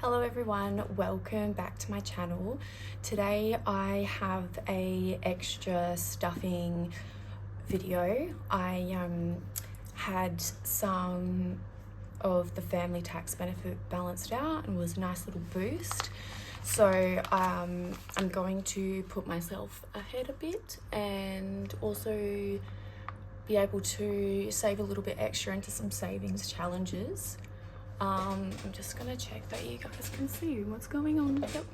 Hello everyone, welcome back to my channel. Today I have a extra stuffing video. I had some of the family tax benefit balanced out and was a nice little boost. So I'm going to put myself ahead a bit and also be able to save a little bit extra into some savings challenges. I'm just gonna check that you guys can see what's going on. Yep.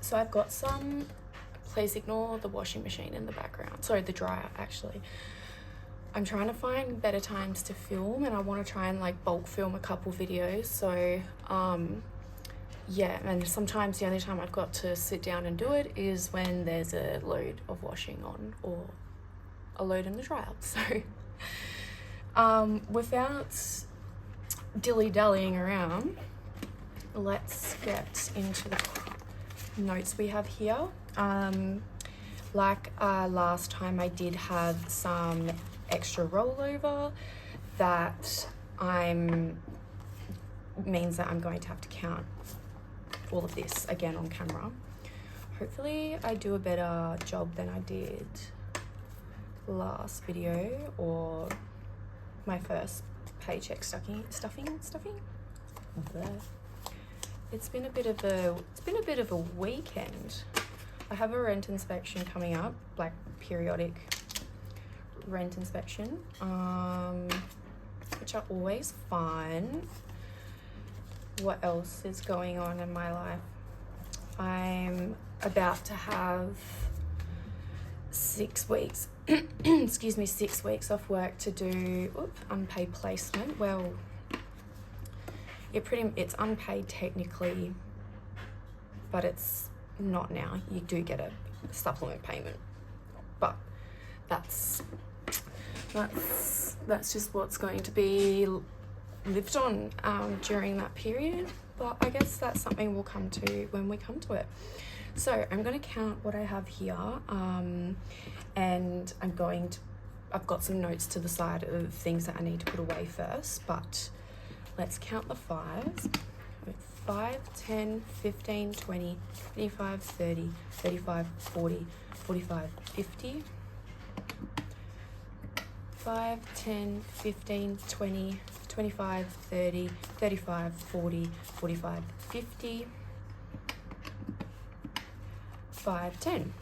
So I've got some, please ignore the washing machine in the background. Sorry, the dryer actually. I'm trying to find better times to film and I want to try and like bulk film a couple videos. So yeah, and sometimes the only time I've got to sit down and do it is when there's a load of washing on or a load in the dryer. So without dilly-dallying around, let's get into the notes we have here. Last time I did have some extra rollover that means that I'm going to have to count all of this again on camera. Hopefully I do a better job than I did last video or my first paycheck stuffing. Bleh. It's been a bit of a weekend. I have a rent inspection coming up, like periodic rent inspection, which are always fun. What else is going on in my life? I'm about to have 6 weeks excuse me, 6 weeks off work to do unpaid placement. Well, it's unpaid technically, but it's not now. You do get a supplement payment, but that's just what's going to be lived on during that period. But I guess that's something we'll come to when we come to it. So I'm going to count what I have here, and I've got some notes to the side of things that I need to put away first, but let's count the fives. 5, 10, 15, 20, 25, 30, 35, 40, 45, 50. 5, 10, 15, 20, 25, 30, 35, 40, 45, 50. 5, 10.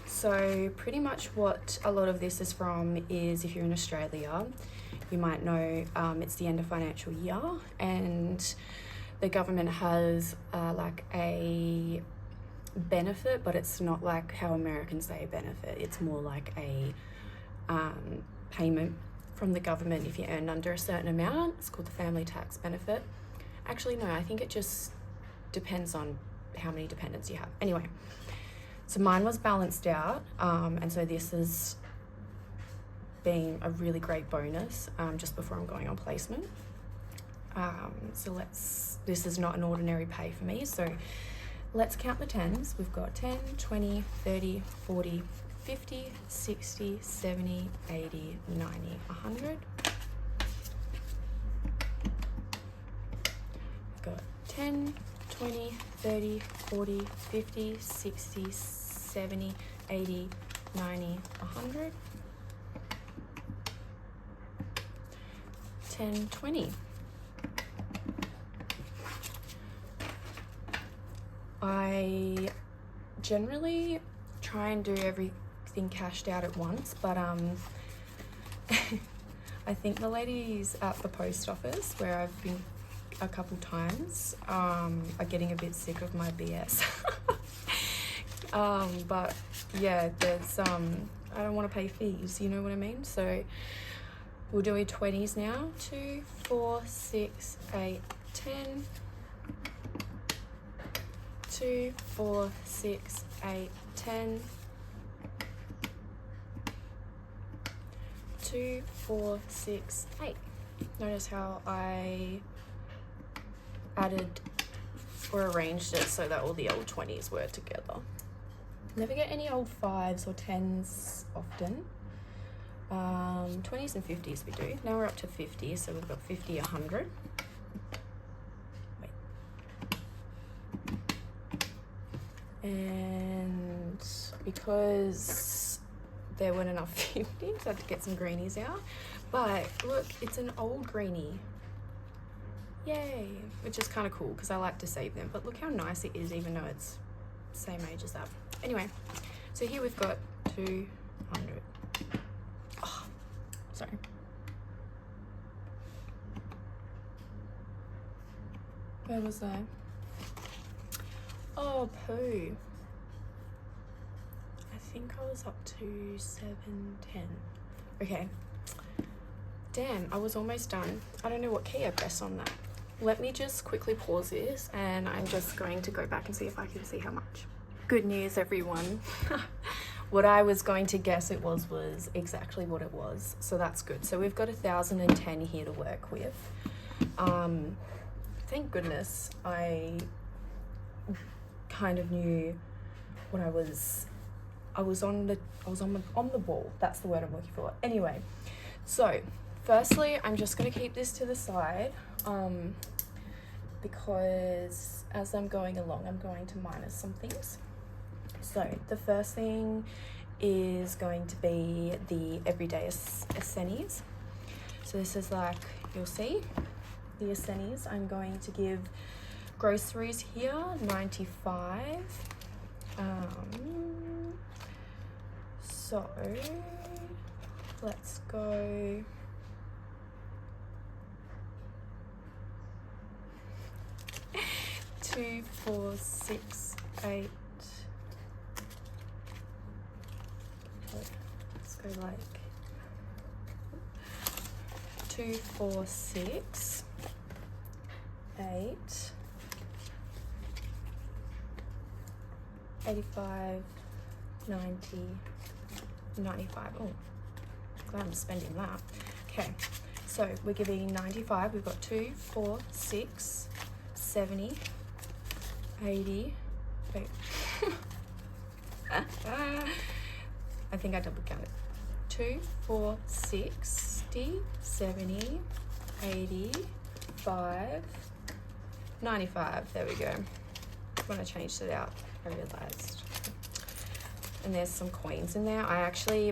So pretty much what a lot of this is from is, if you're in Australia, you might know it's the end of financial year and the government has like a benefit, but it's not like how Americans say a benefit. It's more like a payment from the government if you earn under a certain amount. It's called the family tax benefit. Actually, no, I think it just depends on how many dependents you have. Anyway, so mine was balanced out, and so this is being a really great bonus just before I'm going on placement. So this is not an ordinary pay for me, so let's count the tens. We've got 10, 20, 30, 40, 50, 60, 70, 80, 90, 100. We've got 10, 20, 30, 40, 50, 60, 70, 80, 90, 100. 10, 20. I generally try and do everything cashed out at once, but I think the ladies at the post office, where I've been a couple times, are getting a bit sick of my BS. But yeah, there's I don't want to pay fees, you know what I mean? So we'll do 20s now. 2, 4, 6, 8, 10. 2, 4, 6, 8, 10. 2, 4, 6, 8. Notice how I added or arranged it so that all the old 20s were together. Never get any old 5s or 10s often. 20s and 50s we do. Now we're up to 50, so we've got 50, 100. Wait. And because there weren't enough 50s, I had to get some greenies out. But look, it's an old greenie. Yay, which is kind of cool because I like to save them. But look how nice it is, even though it's the same age as that. Anyway, so here we've got 200. Oh, sorry. Where was I? Oh, poo. I think I was up to 710. Okay. Damn, I was almost done. I don't know what key I pressed on that. Let me just quickly pause this and I'm just going to go back and see if I can see how much. Good news, everyone. What I was going to guess it was exactly what it was. So that's good. So we've got 1,010 here to work with. Thank goodness I kind of knew what I was on the ball. That's the word I'm looking for. Anyway, so firstly, I'm just going to keep this to the side because as I'm going along, I'm going to minus some things. So the first thing is going to be the everyday ascenis. So this is like, you'll see, the ascenis. I'm going to give groceries here, 95. So let's go. 2, 4, 6, 8. Let's go like 2, 4, 6, 8, 85, 90, 95. Oh, glad I'm spending that. Okay, so we're giving 95. We've got 2, 4, 6, 70, 80. Wait. I think I double counted. 2, 4, 60, 70, 85, 95. There we go. When I changed it out, I realized. And there's some coins in there.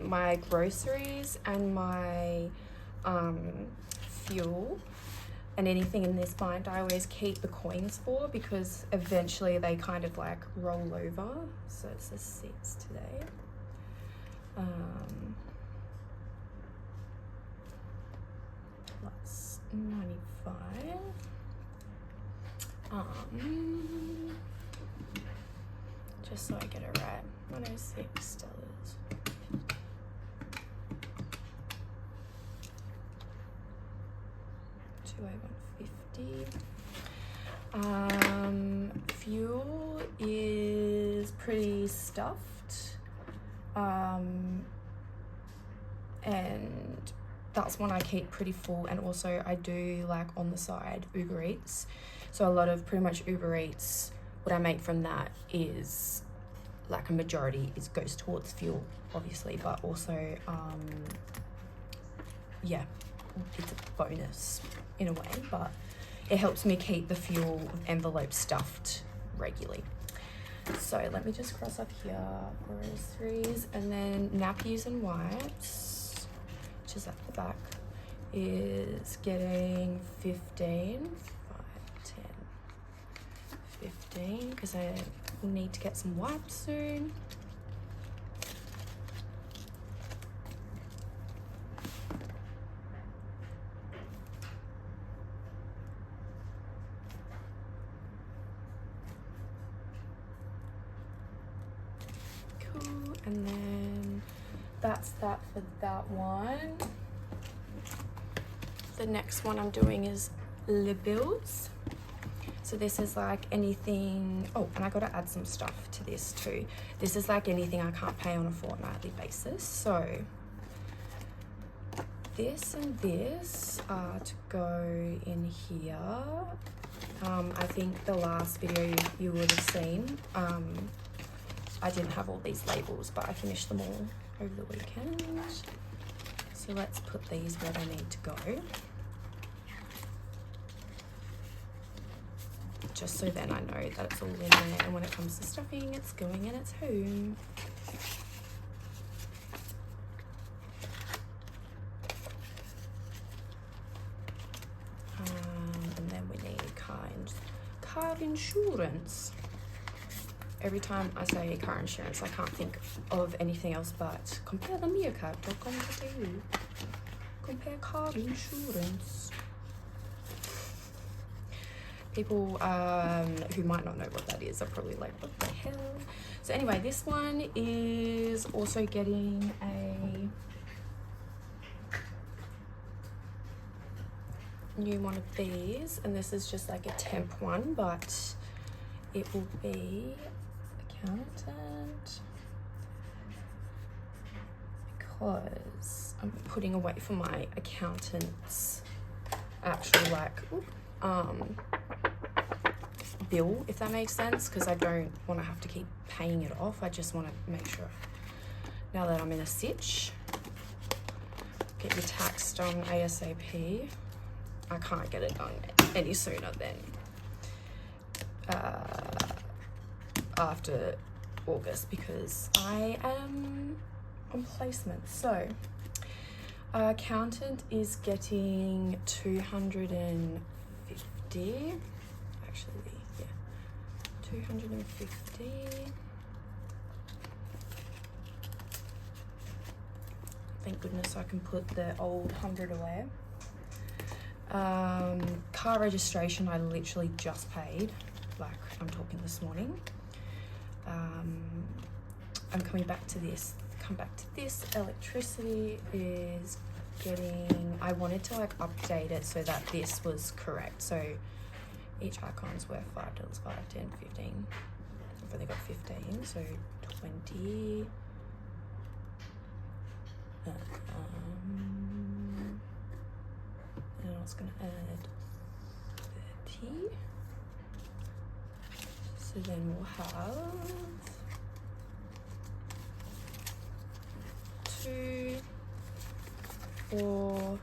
My groceries and my fuel and anything in this bind, I always keep the coins for because eventually they kind of like roll over. So it's a 6 today. Plus 95. Just so I get it right. $106. 150. Fuel is pretty stuffed. And that's one I keep pretty full, and also I do like on the side Uber Eats. So a lot of pretty much Uber Eats, what I make from that is like a majority goes towards fuel, obviously, but also yeah, it's a bonus in a way, but it helps me keep the fuel envelope stuffed regularly. So let me just cross up here, groceries, and then nappies and wipes, which is at the back, is getting 15, 5, 10, 15, because I need to get some wipes soon. And then that's that for that one. The next one I'm doing is Le Bills. So this is like anything, oh, and I gotta add some stuff to this too. This is like anything I can't pay on a fortnightly basis. So this and this are to go in here. I think the last video you would have seen, I didn't have all these labels, but I finished them all over the weekend. So let's put these where they need to go. Just so then I know that it's all in there, and when it comes to stuffing, it's going in its home. And then we need car insurance. Every time I say car insurance, I can't think of anything else but comparethemeerkat.com.au. Compare car insurance. People who might not know what that is are probably like, what the hell? So anyway, this one is also getting a new one of these, and this is just like a temp one, but it will be accountant, because I'm putting away for my accountant's actual like bill, if that makes sense, because I don't want to have to keep paying it off. I just want to make sure, now that I'm in a sitch, get your tax done ASAP. I can't get it done any sooner than after August, because I am on placement. So accountant is getting 250, actually, yeah, 250. Thank goodness I can put the old 100 away. Car registration I literally just paid, like I'm talking this morning. I'm coming back to this. Electricity is getting, I wanted to like update it so that this was correct. So each icon's worth $5, 5, 10, 15. I've only got 15, so 20. And I was going to add 30. So then we'll have 2, 4,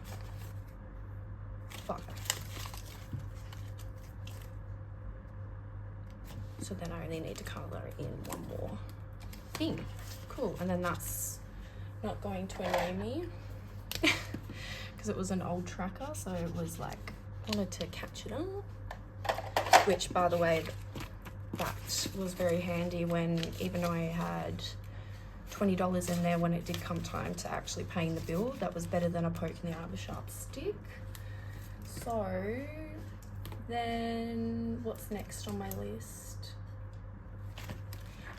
5. So then I only need to colour in one more thing. Cool. And then that's not going to annoy me because it was an old tracker, so it was like, wanted to catch it up, which by the way, that was very handy when, even though I had $20 in there when it did come time to actually paying the bill, that was better than a poke in the eye of a sharp stick. So then what's next on my list?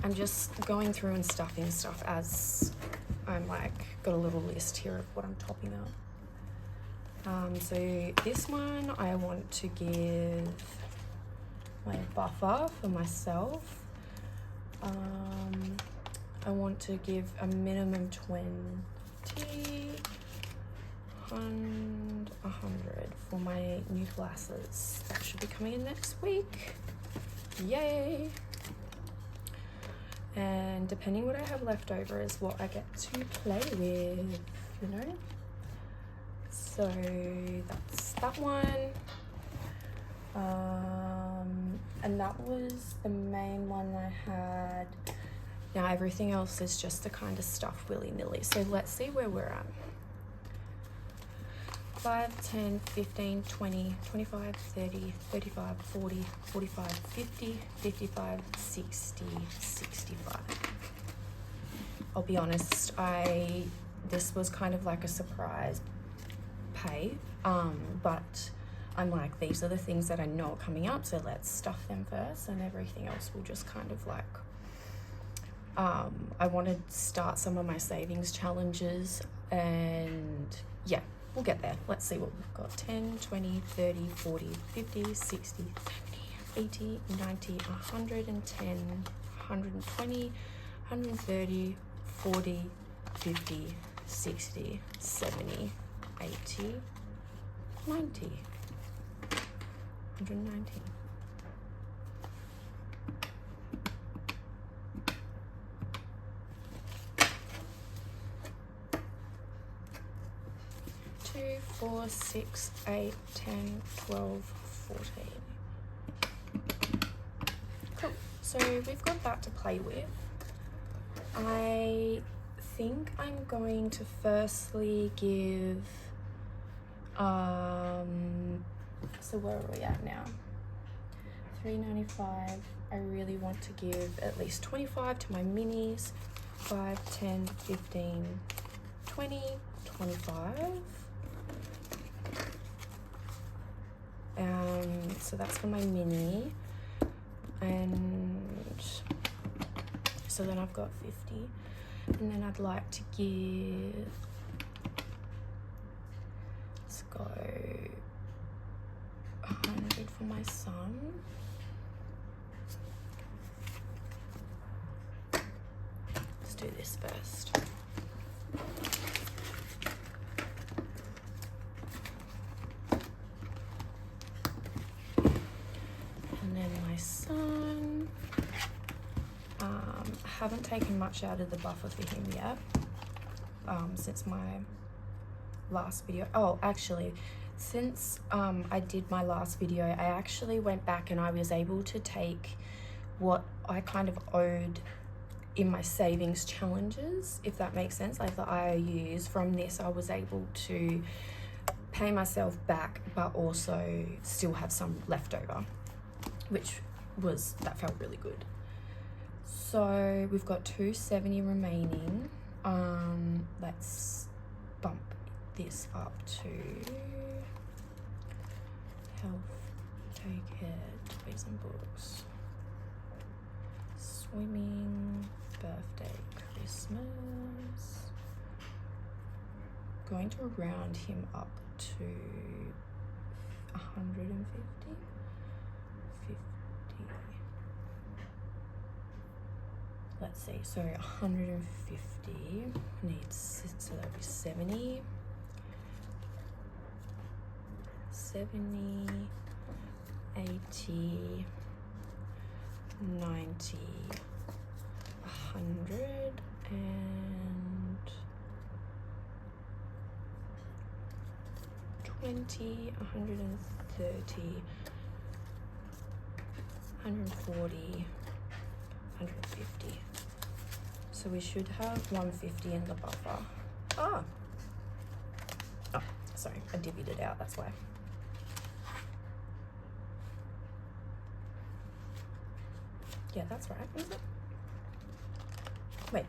I'm just going through and stuffing stuff as I'm like, got a little list here of what I'm topping up. So this one I want to give my buffer for myself. I want to give a minimum 20, 100 for my new glasses. That should be coming in next week. Yay! And depending what I have left over is what I get to play with, you know? So that's that one. And that was the main one I had. Now everything else is just the kind of stuff willy-nilly. So let's see where we're at. 5, 10, 15, 20, 25, 30, 35, 40, 45, 50, 55, 60, 65. I'll be honest, this was kind of like a surprise pay, but I'm like, these are the things that I know are coming up, so let's stuff them first, and everything else will just kind of like, I want to start some of my savings challenges, and yeah, we'll get there. Let's see what we've got. 10, 20, 30, 40, 50, 60, 70, 80, 90, 110, 120, 130, 40, 50, 60, 70, 80, 90, 119. 4, 6, 8, 10, 12, 14. Cool. So we've got that to play with. I think I'm going to firstly give, so where are we at now? $3.95. I really want to give at least 25 to my minis. 5, 10, 15, 20, 25. So that's for my mini. And so then I've got 50. And then I'd like to give, let's go 100 for my son. Let's do this first. And then my son. I haven't taken much out of the buffer for him yet, since my last video. Oh, actually, since I did my last video, I actually went back and I was able to take what I kind of owed in my savings challenges, if that makes sense, like the IOUs. From this, I was able to pay myself back, but also still have some left over, that felt really good. So we've got 270 remaining. Let's bump this up to health, take care, toys and books, swimming, birthday, Christmas. Going to round him up to 150. 50. Let's see, so 150 needs, so that would be 70, 80, 90, 100, and 20, 130, 140, 150. So we should have 150 in the buffer. Oh, sorry, I divvied it out, that's why. Yeah, that's right, is it? Wait.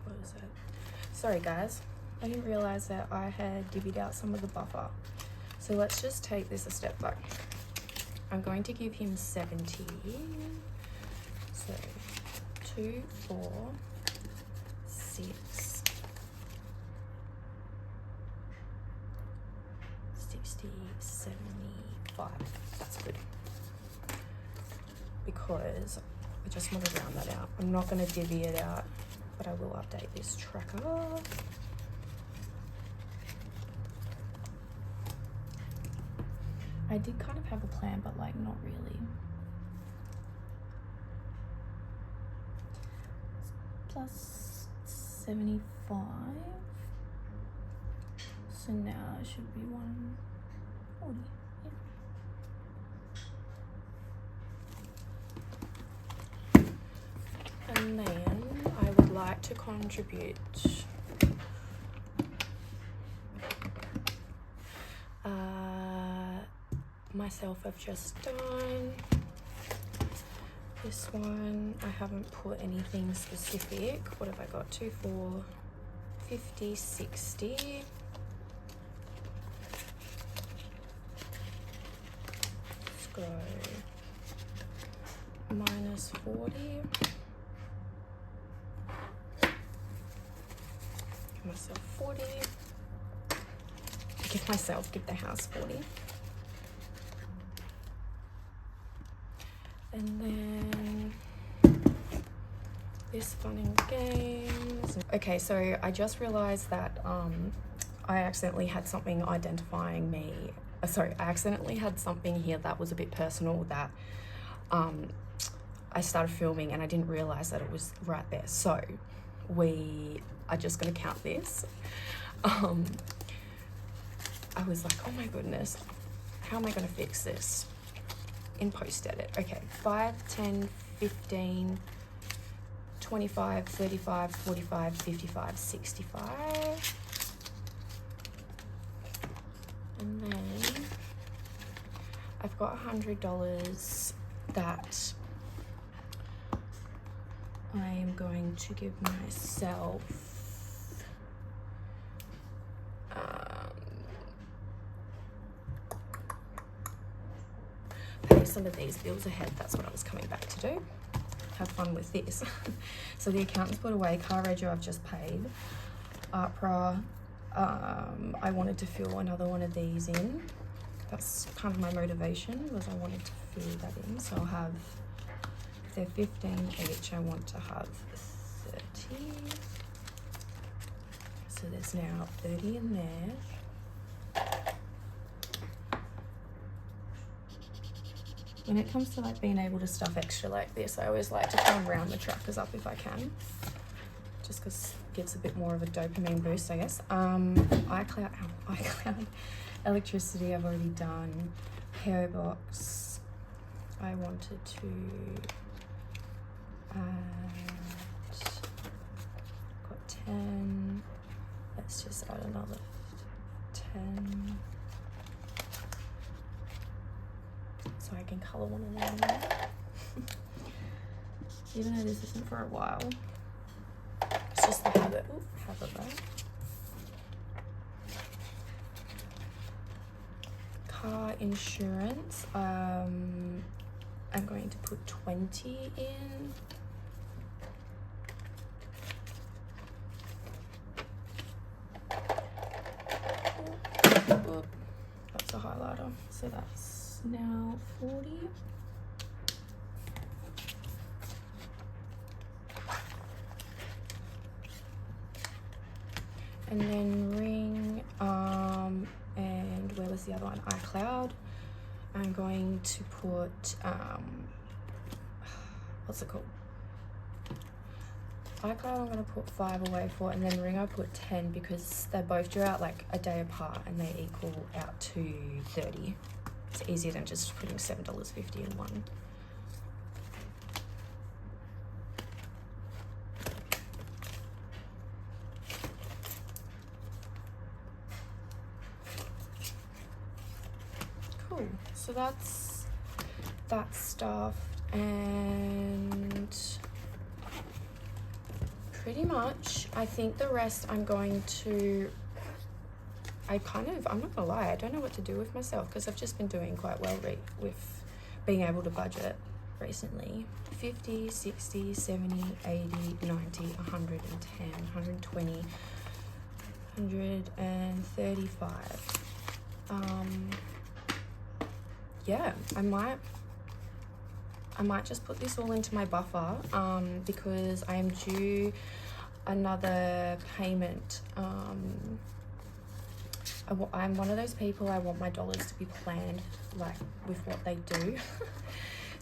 What was that? Sorry guys, I didn't realize that I had divvied out some of the buffer. So let's just take this a step back. I'm going to give him 70. So 2, 4, 6, 60, 75. That's good. Because I just want to round that out. I'm not going to divvy it out, but I will update this tracker. I did kind of have a plan, but like not really. Plus 75. So now it should be 140. Yeah. And then I would like to contribute myself. I've just done this one. I haven't put anything specific. What have I got? 2, 4, 50, 60. Let's go minus 40. Give myself 40. Give the house 40. And then this fun and games. Okay, so I just realized that I accidentally had something identifying me. I accidentally had something here that was a bit personal that I started filming and I didn't realize that it was right there. So we are just going to count this. I was like, oh my goodness, how am I going to fix this in post edit? Okay, 5, 10, 15, 25, 35, 45, 55, 65. And then I've got $100 that I am going to give myself pay some of these bills ahead. That's what I was coming back to do. Have fun with this. So the accountant's put away. Car rego I've just paid. APRA, I wanted to fill another one of these in. That's kind of my motivation, was I wanted to fill that in. So I'll have, if they're 15 each, I want to have 30. So there's now 30 in there. When it comes to like being able to stuff extra like this, I always like to try and round the trackers up if I can, just because it gives a bit more of a dopamine boost, I guess. iCloud, electricity I've already done. PO box, I wanted to add, got 10, let's just add another 10. So I can colour one of them. Even though this isn't for a while. It's just the habit. Ooh, habit though. Car insurance. I'm going to put 20 in. Ooh, that's a highlighter. So that's now 40. And then ring, and where was the other one? iCloud. I'm going to put, what's it called? iCloud I'm going to put 5 away for, and then ring I put 10 because they both drew out like a day apart and they equal out to 30. It's easier than just putting $7.50 in one. Cool. So that's that stuff, and pretty much I think the rest I'm going to, I'm not gonna lie, I don't know what to do with myself because I've just been doing quite well with being able to budget recently. 50, 60, 70, 80, 90, 110, 120, 135. Yeah, I might just put this all into my buffer because I am due another payment. I'm one of those people, I want my dollars to be planned like with what they do.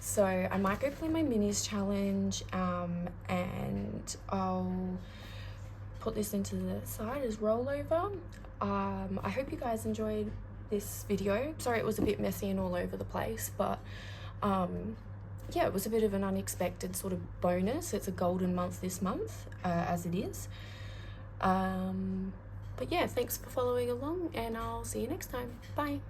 So I might go play my minis challenge, and I'll put this into the side as rollover. I hope you guys enjoyed this video. Sorry it was a bit messy and all over the place, but yeah, it was a bit of an unexpected sort of bonus. It's a golden month this month, as it is. But yeah, thanks for following along, and I'll see you next time. Bye.